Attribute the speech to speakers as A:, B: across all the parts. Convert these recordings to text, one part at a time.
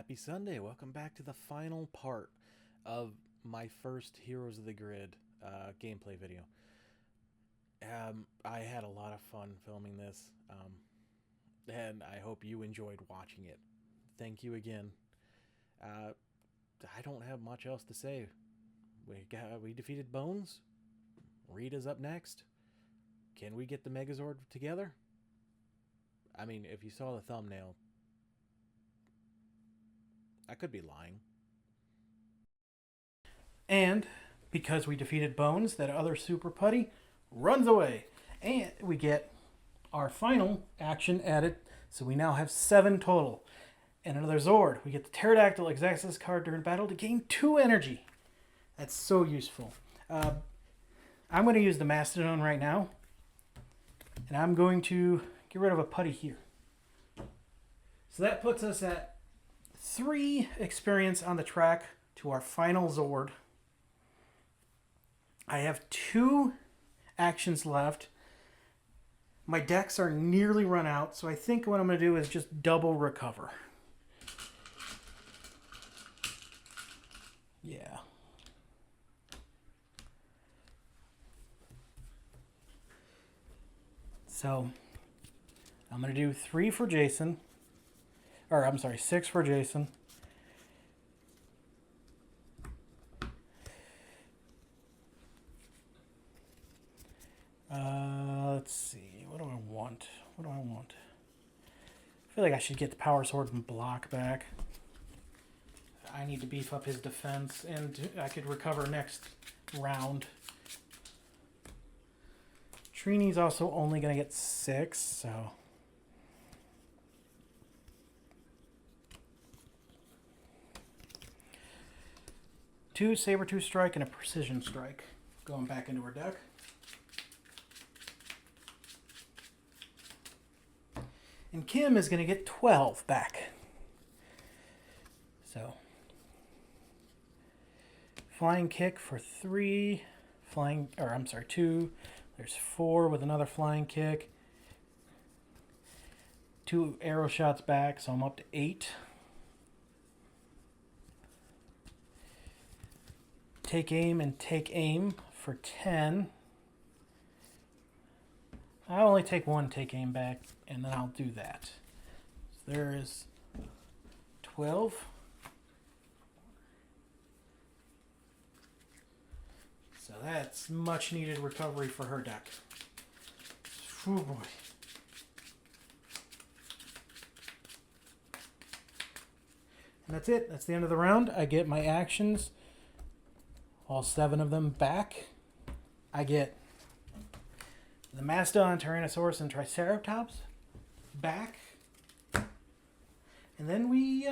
A: Happy Sunday. Welcome back to the final part of my first Heroes of the Grid gameplay video. I had a lot of fun filming this, and I hope you enjoyed watching it. Thank you again. I don't have much else to say. We defeated Bones. Rita's up next. Can we get the Megazord together? I mean, if you saw the thumbnail, I could be lying.
B: And because we defeated Bones, that other Super Putty runs away. And we get our final action added. So we now have 7 total. And another Zord. We get the Pterodactyl exerts this card during battle to gain 2 energy. That's so useful. I'm going to use the Mastodon right now. And I'm going to get rid of a Putty here. So that puts us at 3 experience on the track to our final Zord. I have 2 actions left. My decks are nearly run out, so I think what I'm going to do is just double recover. Yeah. So I'm going to do 3 for Jason. Or, I'm sorry, 6 for Jason. Let's see. What do I want? What do I want? I feel like I should get the Power Sword and block back. I need to beef up his defense, and I could recover next round. Trini's also only going to get 6, so... Two Saber-Tooth Strike and a Precision Strike. Going back into her deck. And Kim is going to get 12 back. So, Flying Kick for 3. 2. There's 4 with another Flying Kick. 2 arrow shots back, so I'm up to 8. Take aim and take aim for 10. I'll only take 1 take aim back, and then I'll do that. So there is 12. So that's much needed recovery for her deck. Oh boy. And that's it. That's the end of the round. I get my actions. All 7 of them back. I get the Mastodon, Tyrannosaurus, and Triceratops back. And then we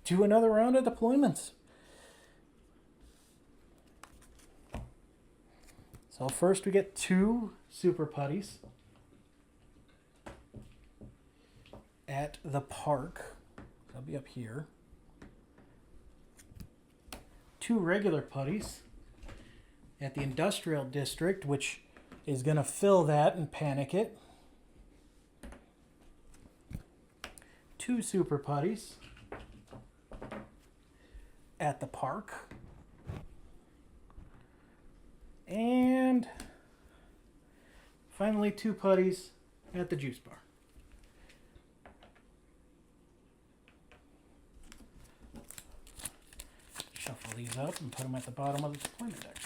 B: do another round of deployments. So first we get 2 Super Putties at the park. They'll be up here. 2 regular Putties at the Industrial District, which is going to fill that and panic it. 2 Super Putties at the park. And finally 2 Putties at the Juice Bar. Shuffle these up and put them at the bottom of the deployment deck.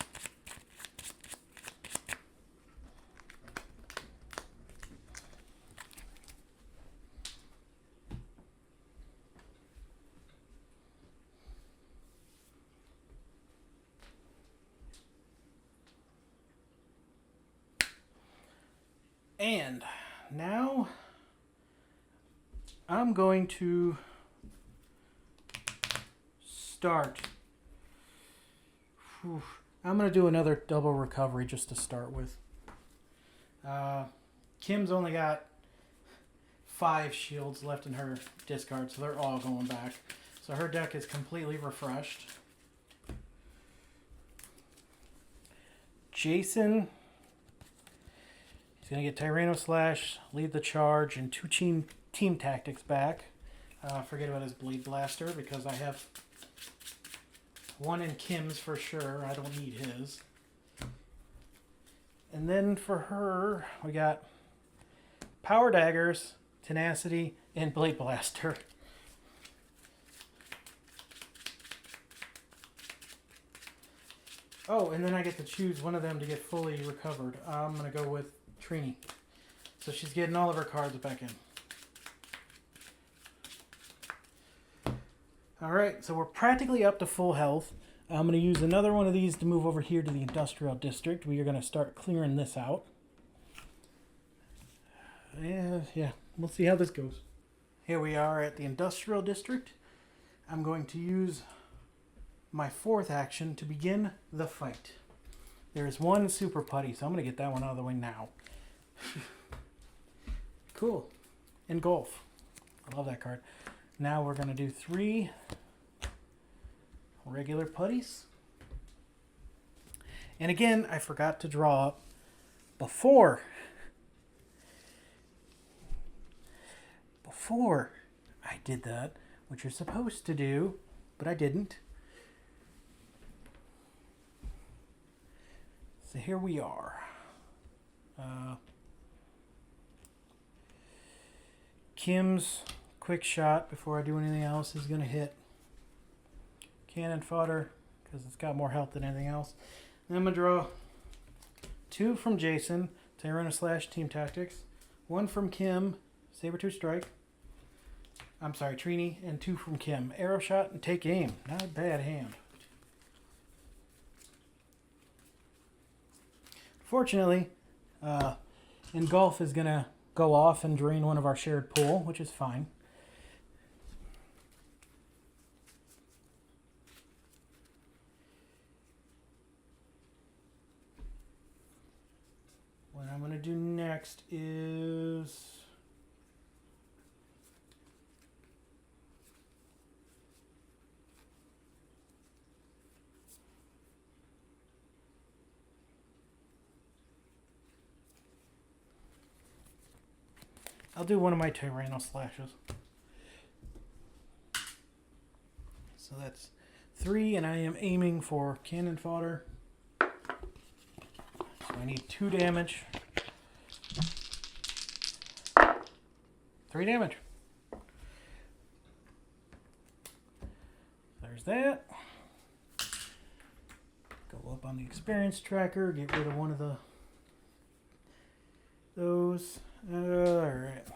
B: And now I'm going to start. I'm going to do another double recovery just to start with. Kim's only got 5 shields left in her discard, so they're all going back. So her deck is completely refreshed. Jason, he's going to get Tyrannoslash, lead the charge, and 2 team tactics back. Forget about his Blade Blaster because I have one in Kim's for sure. I don't need his. And then for her, we got Power Daggers, Tenacity, and Blade Blaster. Oh, and then I get to choose one of them to get fully recovered. I'm going to go with Trini. So she's getting all of her cards back in. Alright, so we're practically up to full health. I'm going to use another one of these to move over here to the Industrial District. We are going to start clearing this out. Yeah, we'll see how this goes. Here we are at the Industrial District. I'm going to use my fourth action to begin the fight. There's one Super Putty, so I'm going to get that one out of the way now. Cool. Engulf. I love that card. Now we're going to do 3 regular putties. And again, I forgot to draw up before I did that, which you're supposed to do, but I didn't. So here we are. Kim's quick shot before I do anything else is going to hit Cannon Fodder because it's got more health than anything else. Then I'm going to draw 2 from Jason, Tyranno / Team Tactics, 1 from Kim, Sabertooth Strike. I'm sorry, Trini, and 2 from Kim, Arrow Shot and Take Aim. Not a bad hand. Fortunately, Engulf is going to go off and drain one of our shared pool, which is fine. What I'm going to do next is... I'll do one of my Tyranno slashes. So that's 3, and I am aiming for Cannon Fodder. So I need 2 damage. 3 damage. There's that. Go up on the experience tracker, get rid of one of those. Alright.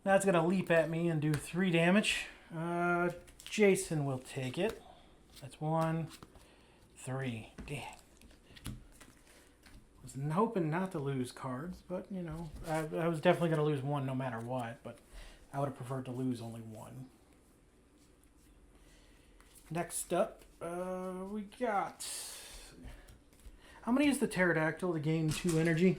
B: Now it's going to leap at me and do 3 damage. Jason will take it. That's 1, 3. Damn. Was hoping not to lose cards, but you know, I was definitely going to lose 1 no matter what, but I would have preferred to lose only 1. Next up, we got... I'm going to use the Pterodactyl to gain 2 energy.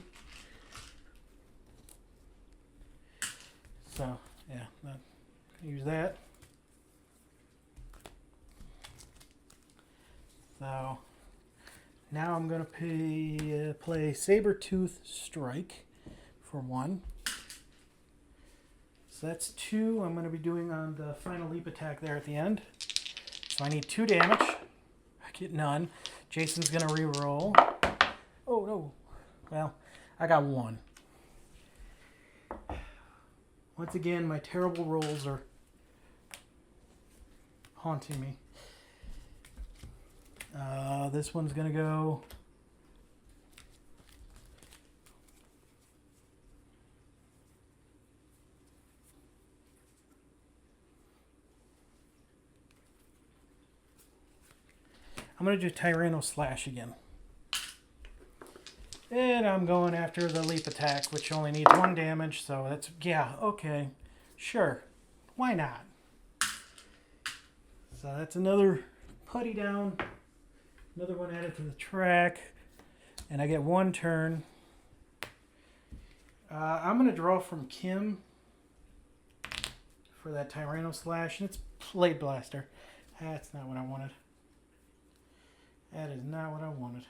B: So, yeah, use that. So, now I'm going to play Sabertooth Strike for 1. So that's 2 I'm going to be doing on the final leap attack there at the end. So I need 2 damage. I get none. Jason's going to re-roll. Oh, no. Well, I got 1. Once again, my terrible rolls are haunting me. This one's going to go... I'm going to do Tyranno Slash again. And I'm going after the leap attack, which only needs 1 damage, so that's, yeah, okay, sure, why not? So that's another putty down, another one added to the track, and I get 1 turn. I'm going to draw from Kim for that Tyranno Slash, and it's Blade Blaster. That's not what I wanted. That is not what I wanted.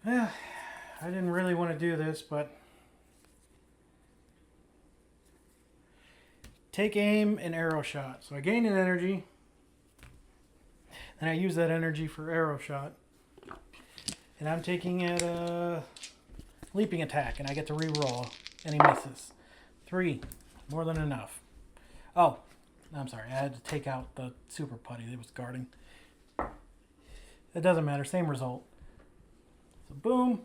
B: I didn't really want to do this, but take aim and arrow shot. So I gain an energy, and I use that energy for arrow shot. And I'm taking it a leaping attack, and I get to re-roll, and he misses. 3, more than enough. Oh, I'm sorry, I had to take out the super putty that was guarding. It doesn't matter, same result. So boom.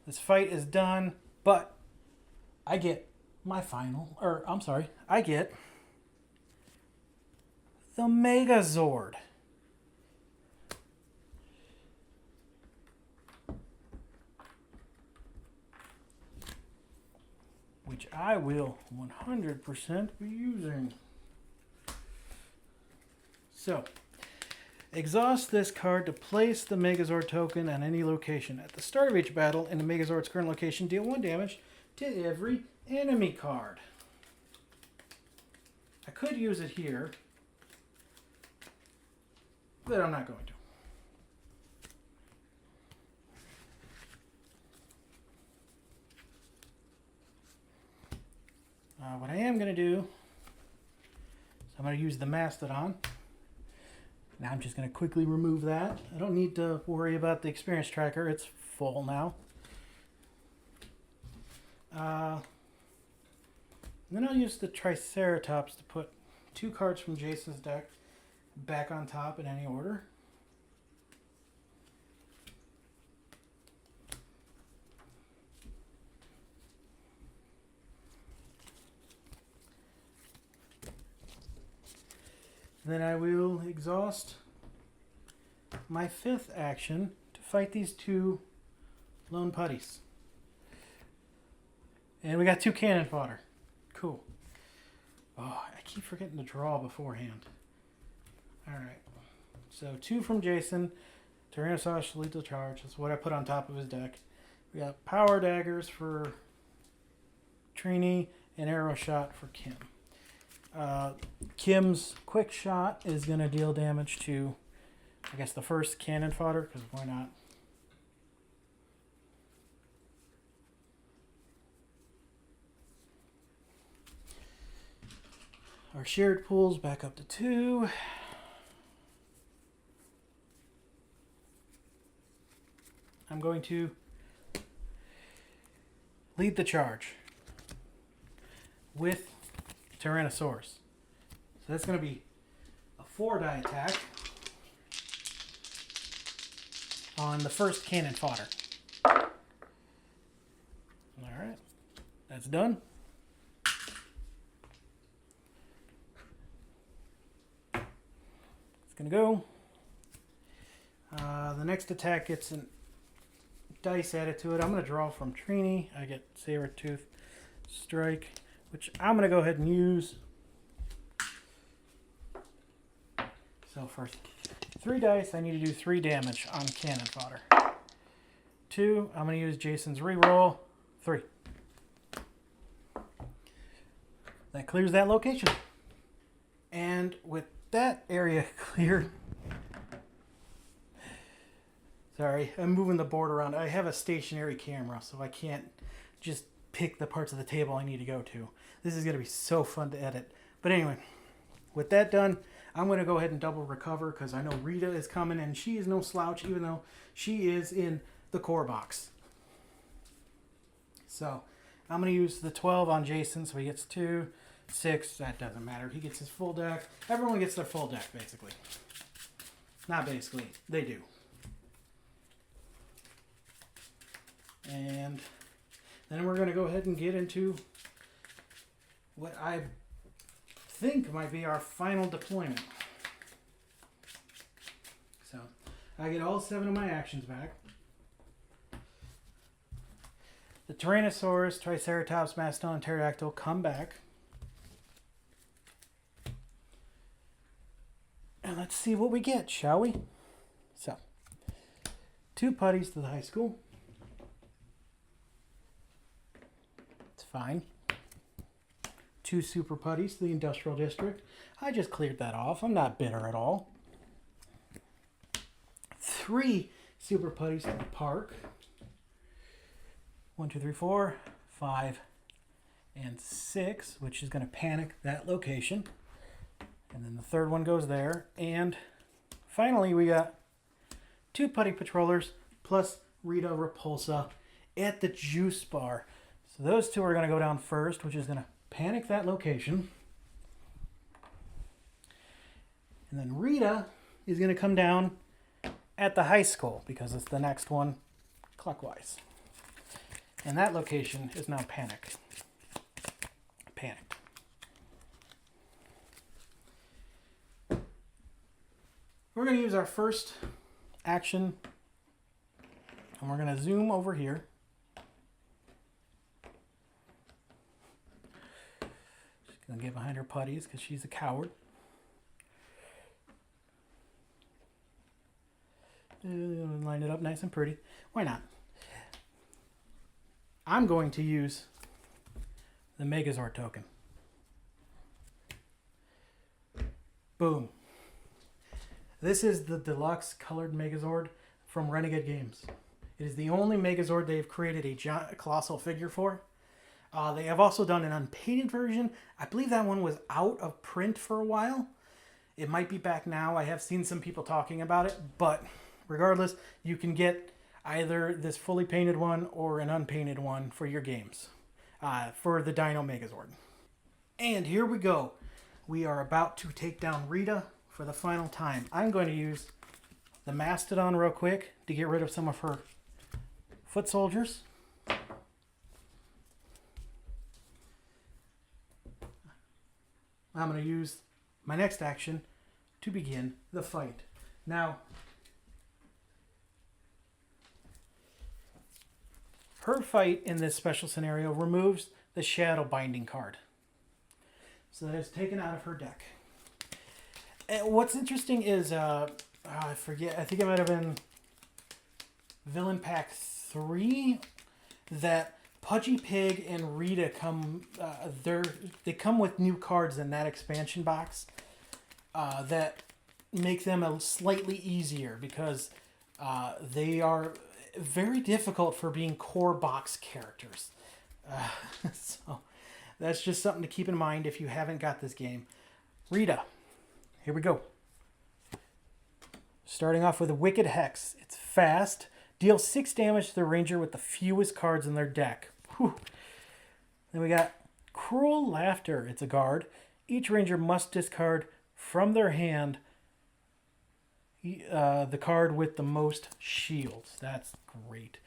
B: This fight is done, but I get my final, or I'm sorry, I get the Megazord. Which I will 100% be using. So, exhaust this card to place the Megazord token on any location. At the start of each battle in the Megazord's current location, deal 1 damage to every enemy card. I could use it here, but I'm not going to. What I am going to do is I'm going to use the Mastodon. Now I'm just going to quickly remove that. I don't need to worry about the experience tracker. It's full now. Then I'll use the Triceratops to put 2 cards from Jason's deck back on top in any order. Then I will exhaust my 5th action to fight these 2 lone putties. And we got 2 cannon fodder. Cool. Oh, I keep forgetting to draw beforehand. Alright. So 2 from Jason. Tyrannosaurus Lethal Charge. That's what I put on top of his deck. We got Power Daggers for Trini and Arrow Shot for Kim. Kim's Quick Shot is going to deal damage to, I guess, the first cannon fodder, because why not? Our shared pools back up to 2. I'm going to lead the charge with Tyrannosaurus. So that's going to be a 4-die attack on the first cannon fodder. Alright, that's done. It's going to go. The next attack gets a dice added to it. I'm going to draw from Trini. I get Saber-Tooth Strike, which I'm going to go ahead and use. So for 3 dice, I need to do 3 damage on cannon fodder. 2, I'm going to use Jason's reroll. 3. That clears that location. And with that area cleared... Sorry, I'm moving the board around. I have a stationary camera, so I can't just pick the parts of the table I need to go to. This is going to be so fun to edit. But anyway, with that done, I'm going to go ahead and double recover because I know Rita is coming and she is no slouch even though she is in the core box. So I'm going to use the 12 on Jason so he gets 2, 6, that doesn't matter. He gets his full deck. Everyone gets their full deck basically. Not basically, they do. And then we're going to go ahead and get into what I think might be our final deployment. So, I get all 7 of my actions back. The Tyrannosaurus, Triceratops, Mastodon, and Pterodactyl come back. And let's see what we get, shall we? So, 2 putties to the high school. It's fine. 2 super putties to the industrial district. I just cleared that off. I'm not bitter at all. 3 super putties to the park. 1, 2, 3, 4, 5, and 6, which is going to panic that location. And then the third one goes there. And finally, we got 2 putty patrollers plus Rita Repulsa at the juice bar. So those 2 are going to go down first, which is going to panic that location. And then Rita is going to come down at the high school because it's the next one clockwise. And that location is now panicked. Panicked. We're going to use our first action, and we're going to zoom over here. She's going to get behind her putties because she's a coward. Line it up nice and pretty. Why not? I'm going to use the Megazord token. Boom. This is the deluxe colored Megazord from Renegade Games. It is the only Megazord they've created a giant colossal figure for. They have also done an unpainted version. I believe that one was out of print for a while. It might be back now. I have seen some people talking about it, but regardless, you can get either this fully painted one or an unpainted one for your games for the Dino Megazord. And here we go. We are about to take down Rita for the final time. I'm going to use the Mastodon real quick to get rid of some of her foot soldiers. I'm going to use my next action to begin the fight. Now, her fight in this special scenario removes the Shadow Binding card. So that is taken out of her deck. And what's interesting is, I forget, I think it might have been Villain Pack 3, that Pudgy Pig and Rita come, they come with new cards in that expansion box that make them a slightly easier because they are very difficult for being core box characters. So that's just something to keep in mind if you haven't got this game. Rita, here we go. Starting off with a Wicked Hex. It's fast. Deals 6 damage to the ranger with the fewest cards in their deck. Whew. Then we got Cruel Laughter. It's a guard. Each ranger must discard from their hand the card with the most shields. That's great.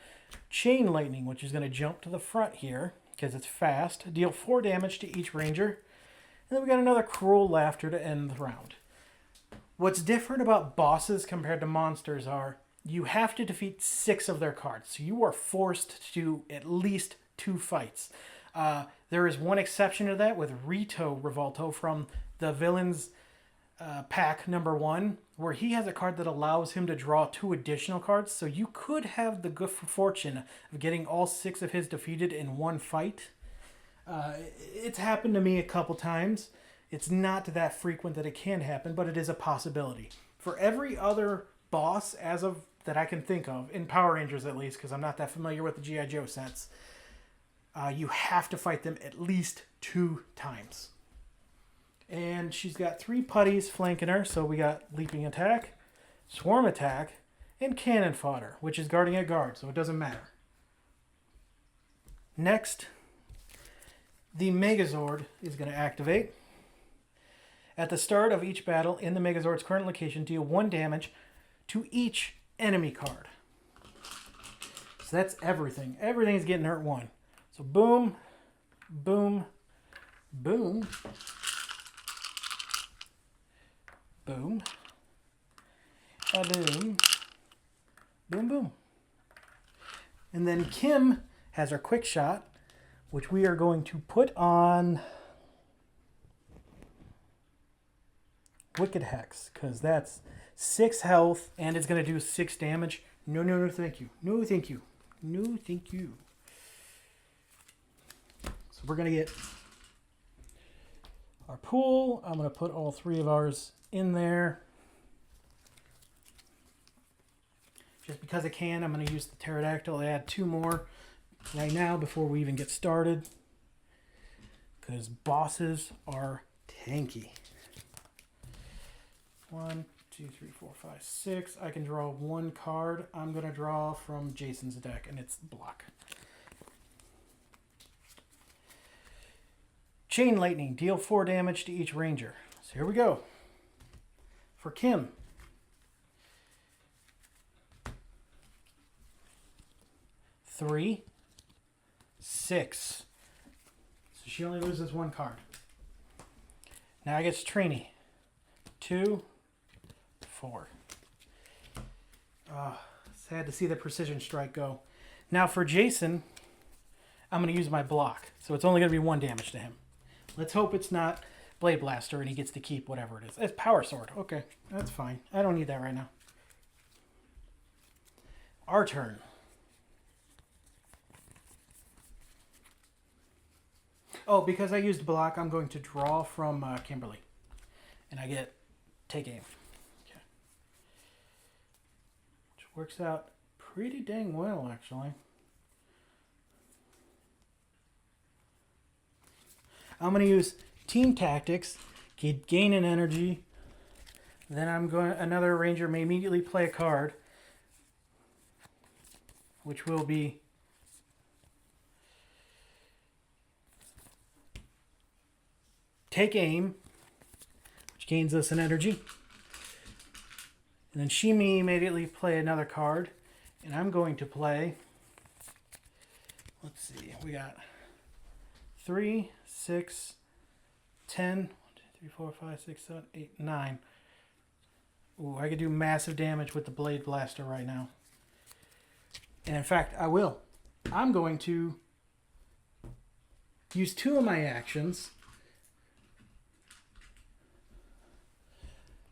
B: Chain Lightning, which is going to jump to the front here because it's fast. Deal 4 damage to each ranger. And then we got another Cruel Laughter to end the round. What's different about bosses compared to monsters are you have to defeat 6 of their cards. So you are forced to do at least 2 fights. There is one exception to that with Rito Revolto from the Villains pack number 1, where he has a card that allows him to draw 2 additional cards. So you could have the good fortune of getting all 6 of his defeated in one fight. It's happened to me a couple times. It's not that frequent that it can happen, but it is a possibility. For every other boss as of that I can think of, in Power Rangers at least, because I'm not that familiar with the G.I. Joe sets, you have to fight them at least 2 times. And she's got 3 putties flanking her, so we got Leaping Attack, Swarm Attack, and Cannon Fodder, which is guarding a guard, so it doesn't matter. Next, the Megazord is going to activate. At the start of each battle in the Megazord's current location, deal 1 damage to each enemy card. So that's everything. Everything's getting hurt 1. So boom, boom, boom, boom, boom, boom, boom. And then Kim has her quick shot, which we are going to put on Wicked Hex, because that's 6 health, and it's going to do 6 damage. No, no, no, thank you. No, thank you. No, thank you. So we're going to get our pool. I'm going to put all 3 of ours in there. Just because I can, I'm going to use the pterodactyl. Add 2 more right now before we even get started. Because bosses are tanky. 1, 2, 3, 4, 5, 6. I can draw 1 card. I'm going to draw from Jason's deck, and it's block. Chain Lightning. Deal 4 damage to each ranger. So here we go. For Kim. Three, 6. So she only loses 1 card. Now I get Trini. 2, 4. Sad to see the precision strike go. Now for Jason, I'm going to use my block. So it's only going to be 1 damage to him. Let's hope it's not Blade Blaster and he gets to keep whatever it is. It's Power Sword. Okay, that's fine. I don't need that right now. Our turn. Oh, because I used block, I'm going to draw from Kimberly. And I get take aim. Okay. Which works out pretty dang well, actually. I'm going to use Team Tactics, gain an energy. Then another ranger may immediately play a card, which will be Take Aim, which gains us an energy. And then she may immediately play another card. And I'm going to play, let's see, we got 3, 6, 10, 1, 2, 3, 4, 5, 6, 7, 8, 9. Ooh, I could do massive damage with the Blade Blaster right now. And in fact, I will. I'm going to use 2 of my actions,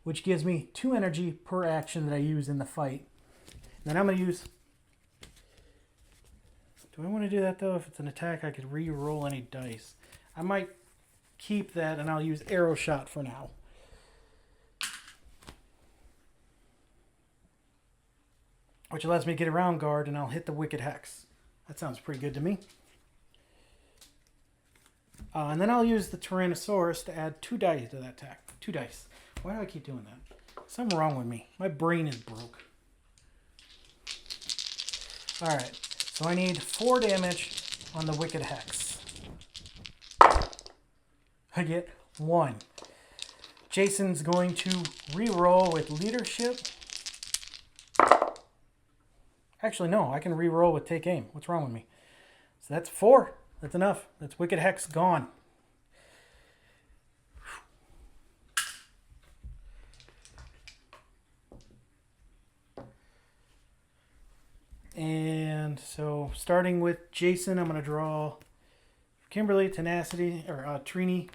B: which gives me 2 energy per action that I use in the fight. And then I'm going to use... Do I want to do that, though? If it's an attack, I could re-roll any dice. I might keep that, and I'll use Arrow Shot for now. Which lets me get around guard, and I'll hit the Wicked Hex. That sounds pretty good to me. And then I'll use the Tyrannosaurus to add 2 dice to that attack. 2 dice. Why do I keep doing that? Something wrong with me. My brain is broke. Alright, so I need 4 damage on the Wicked Hex. I get 1. Jason's going to re-roll with Leadership. Actually, no, I can re-roll with Take Aim. What's wrong with me? So that's 4. That's enough. That's Wicked Hex gone. And so, starting with Jason, I'm going to draw Kimberly, Tenacity, or Trini.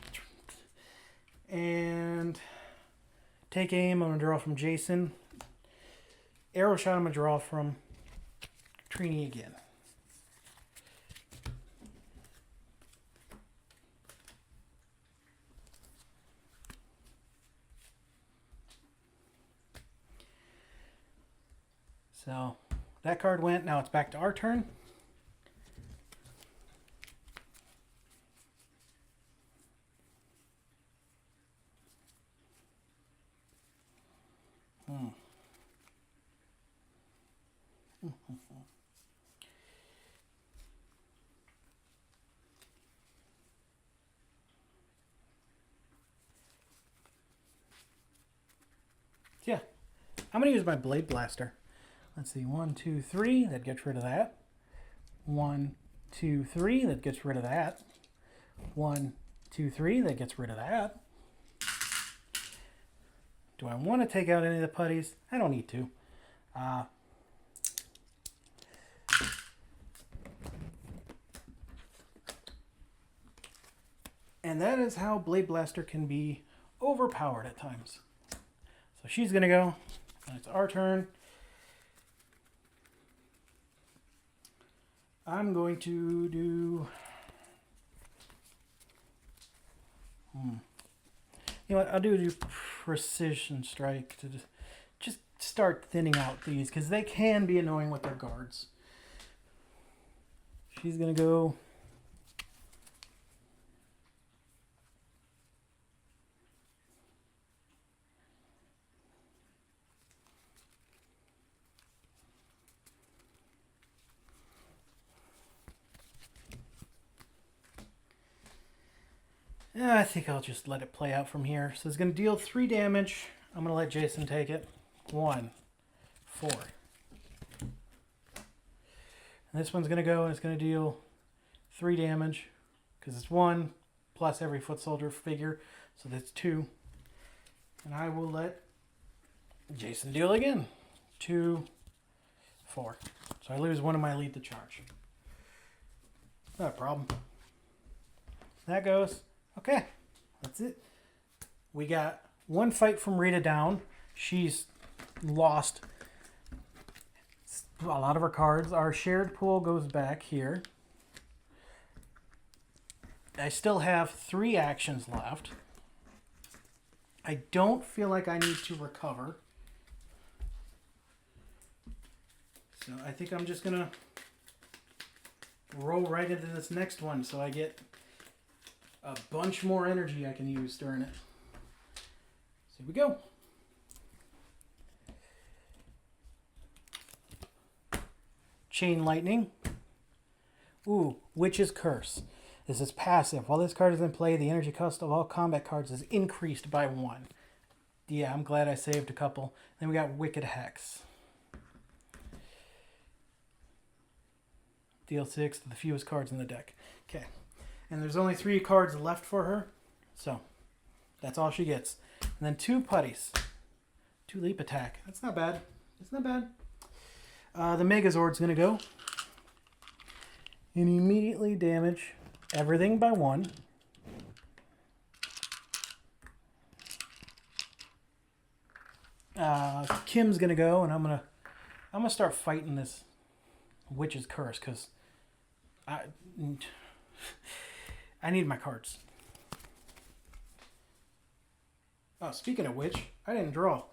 B: And Take Aim, I'm going to draw from Jason. Arrow Shot, I'm going to draw from Trini again. So that card went. Now it's back to our turn. Yeah, I'm going to use my Blade Blaster. Let's see, 1, 2, 3, that gets rid of that. 1, 2, 3, that gets rid of that. 1, 2, 3, that gets rid of that. Do I want to take out any of the putties? I don't need to. And that is how Blade Blaster can be overpowered at times. So she's going to go, and it's our turn. I'm going to do... You know what? I'll do Precision Strike to just start thinning out these because they can be annoying with their guards. She's going to go... Yeah, I think I'll just let it play out from here. So it's going to deal 3 damage. I'm going to let Jason take it. 1, 4. And this one's going to go and it's going to deal 3 damage because it's 1 plus every foot soldier figure. So that's 2. And I will let Jason deal again. 2, 4. So I lose 1 of my lead to charge. Not a problem. That goes. Okay, that's it. We got 1 fight from Rita down. She's lost a lot of her cards. Our shared pool goes back here. I still have 3 actions left. I don't feel like I need to recover. So I think I'm just going to roll right into this next one so I get a bunch more energy I can use during it. So here we go. Chain Lightning. Ooh, Witch's Curse. This is passive. While this card is in play, the energy cost of all combat cards is increased by 1. Yeah, I'm glad I saved a couple. Then we got Wicked Hex. Deal 6 to the fewest cards in the deck. Okay. And there's only 3 cards left for her. So, that's all she gets. And then 2 putties. 2 leap attack. That's not bad. It's not bad. The Megazord's going to go. And immediately damage everything by 1. Kim's going to go, and I'm going to start fighting this Witch's Curse, because I need my cards. Oh, speaking of which, I didn't draw.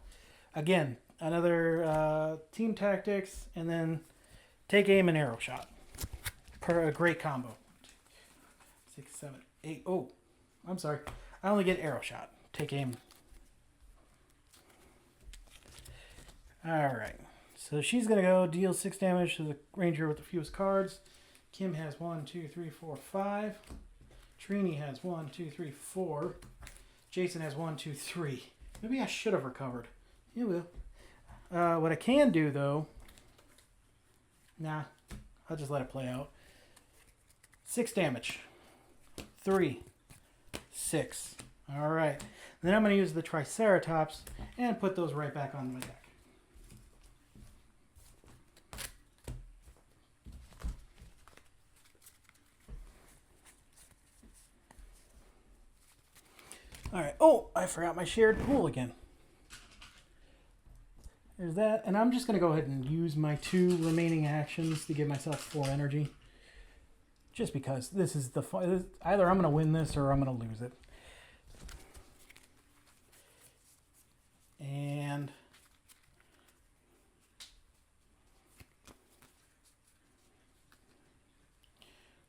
B: Again, another team tactics, and then take aim and arrow shot. A great combo. 6, 7, 8. Oh, I'm sorry. I only get arrow shot. Take aim. Alright. So she's going to go deal 6 damage to the ranger with the fewest cards. Kim has 1, 2, 3, 4, 5. Trini has 1, 2, 3, 4. Jason has 1, 2, 3. Maybe I should have recovered. You will. What I can do, though... Nah. I'll just let it play out. 6 damage. 3. 6. Alright. Then I'm going to use the Triceratops and put those right back on my deck. Alright. Oh, I forgot my shared pool again. There's that. And I'm just going to go ahead and use my 2 remaining actions to give myself 4 energy. Just because this is the fun. Either I'm going to win this or I'm going to lose it. And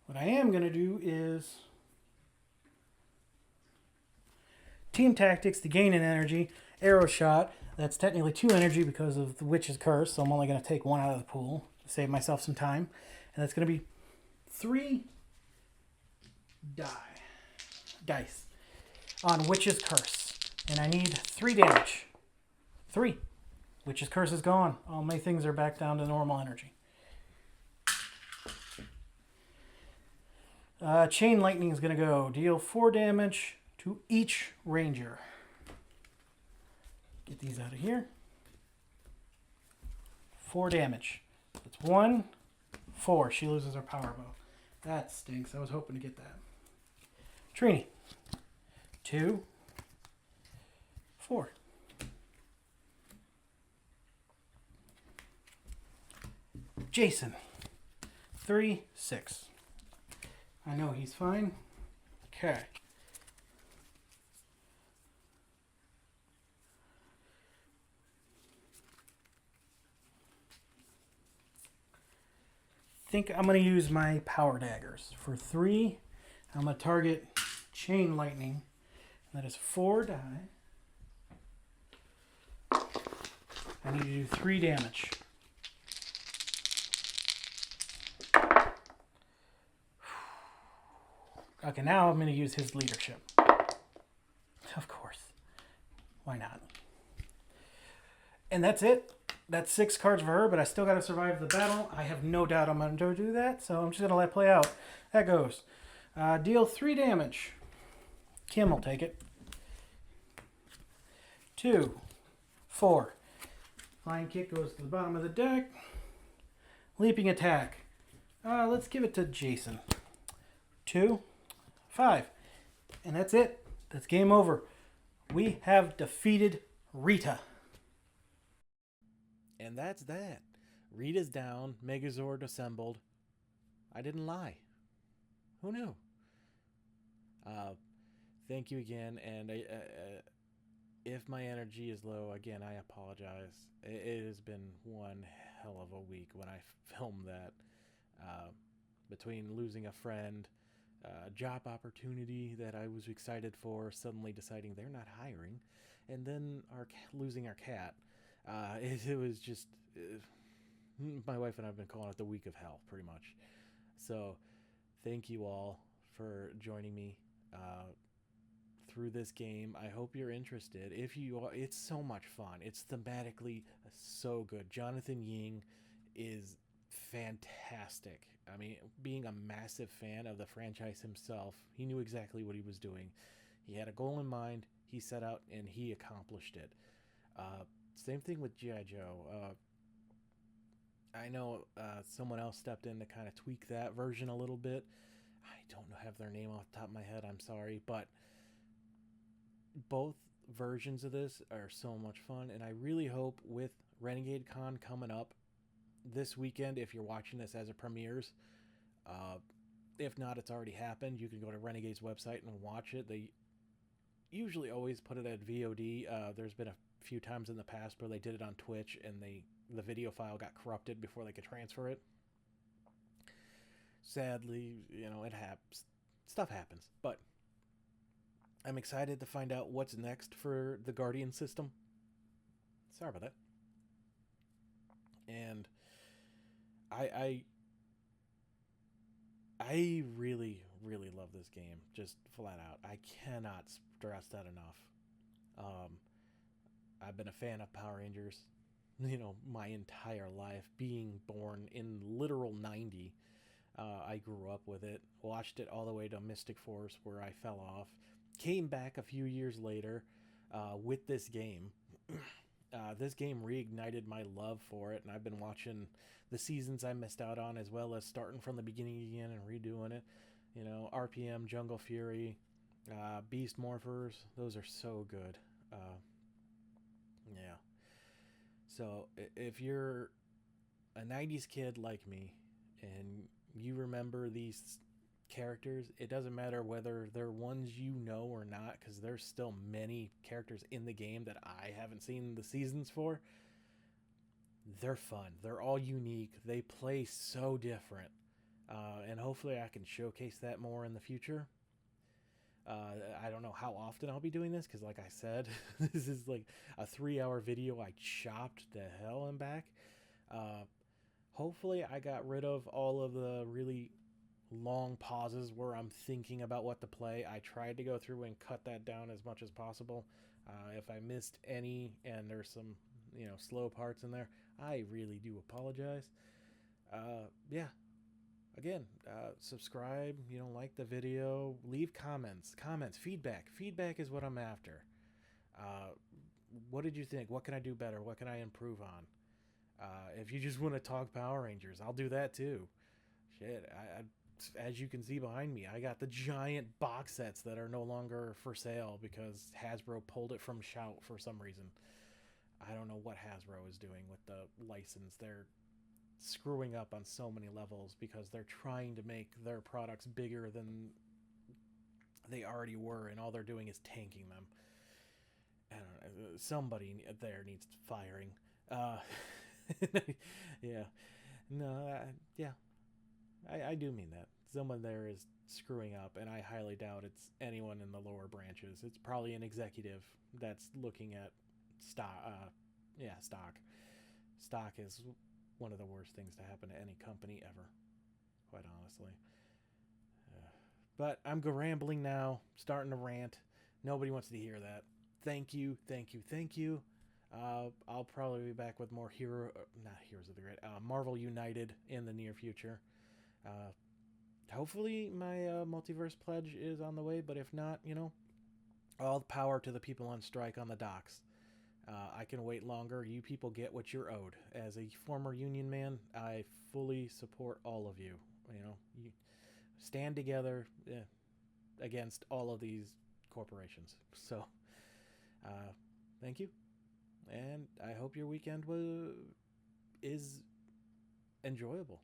B: what I am going to do is team tactics to gain an energy. Arrow shot. That's technically 2 energy because of the Witch's Curse, so I'm only going to take 1 out of the pool to save myself some time. And that's going to be 3 dice on Witch's Curse. And I need 3 damage. 3. Witch's Curse is gone. All my things are back down to normal energy. Chain Lightning is going to go. Deal 4 damage to each ranger. Get these out of here. 4 damage. That's 1, 4. She loses her power bow. That stinks. I was hoping to get that. Trini. 2, 4. Jason. 3, 6. I know he's fine. Okay. think I'm going to use my power daggers. For 3, I'm going to target Chain Lightning. That is 4 die. I need to do 3 damage. Okay, now I'm going to use his leadership. Of course. Why not? And that's it. That's 6 cards for her, but I still got to survive the battle. I have no doubt I'm going to do that, so I'm just going to let it play out. That goes. Deal 3 damage. Kim will take it. 2, 4. Flying kick goes to the bottom of the deck. Leaping attack. Let's give it to Jason. 2, 5. And that's it. That's game over. We have defeated Rita.
A: And that's that. Rita's down, Megazord assembled. I didn't lie. Who knew? Thank you again, and if my energy is low, again, I apologize. It has been one hell of a week when I filmed that. Between losing a friend, job opportunity that I was excited for, suddenly deciding they're not hiring, and then losing our cat. It was just... my wife and I have been calling it the week of hell, pretty much. So, thank you all for joining me through this game. I hope you're interested. If you are, it's so much fun. It's thematically so good. Jonathan Ying is fantastic. I mean, being a massive fan of the franchise himself, he knew exactly what he was doing. He had a goal in mind, he set out, and he accomplished it. Same thing with G.I. Joe. I know someone else stepped in to kind of tweak that version a little bit. I don't have their name off the top of my head, I'm sorry, but both versions of this are so much fun, and I really hope with Renegade Con coming up this weekend, if you're watching this as it premieres, if not, it's already happened. You can go to Renegade's website and watch it. They usually always put it at VOD. There's been a few times in the past where they did it on Twitch and the video file got corrupted before they could transfer it. Sadly, it happens. Stuff happens. But I'm excited to find out what's next for the Guardian system. Sorry about that. And I really, really love this game. Just flat out. I cannot stress that enough. I've been a fan of Power Rangers, my entire life. Being born in literal 90, I grew up with it. Watched it all the way to Mystic Force, where I fell off. Came back a few years later with this game. This game reignited my love for it, and I've been watching the seasons I missed out on, as well as starting from the beginning again and redoing it. RPM, Jungle Fury, Beast Morphers, those are so good. Yeah. So if you're a 90s kid like me and you remember these characters, it doesn't matter whether they're ones or not, because there's still many characters in the game that I haven't seen the seasons for. They're fun. They're all unique. They play so different. And hopefully I can showcase that more in the future. I don't know how often I'll be doing this, because like I said, this is like a 3-hour video I chopped the hell and back. Hopefully I got rid of all of the really long pauses where I'm thinking about what to play. I tried to go through and cut that down as much as possible. If I missed any and there's some slow parts in there, I really do apologize. Yeah, again, subscribe, like the video, leave comments, feedback is what I'm after. What did you think? What can I do better? What can I improve on? If you just want to talk Power Rangers, I'll do that too. Shit, as you can see behind me, I got the giant box sets that are no longer for sale because Hasbro pulled it from Shout for some reason. I don't know what Hasbro is doing with the license. They're screwing up on so many levels because they're trying to make their products bigger than they already were, and all they're doing is tanking them. I don't know, somebody there needs firing. Yeah. No, yeah. I do mean that. Someone there is screwing up, and I highly doubt it's anyone in the lower branches. It's probably an executive that's looking at stock. Yeah, stock. Stock is one of the worst things to happen to any company ever, quite honestly. But I'm rambling now, starting to rant. Nobody wants to hear that. Thank you, thank you, thank you. I'll probably be back with more not Heroes of the Great, Marvel United in the near future. Uh, Hopefully my multiverse pledge is on the way, but if not, all the power to the people on strike on the docks. I can wait longer. You people get what you're owed. As a former union man, I fully support all of you. You stand together against all of these corporations. So, uh, thank you, and I hope your weekend is enjoyable.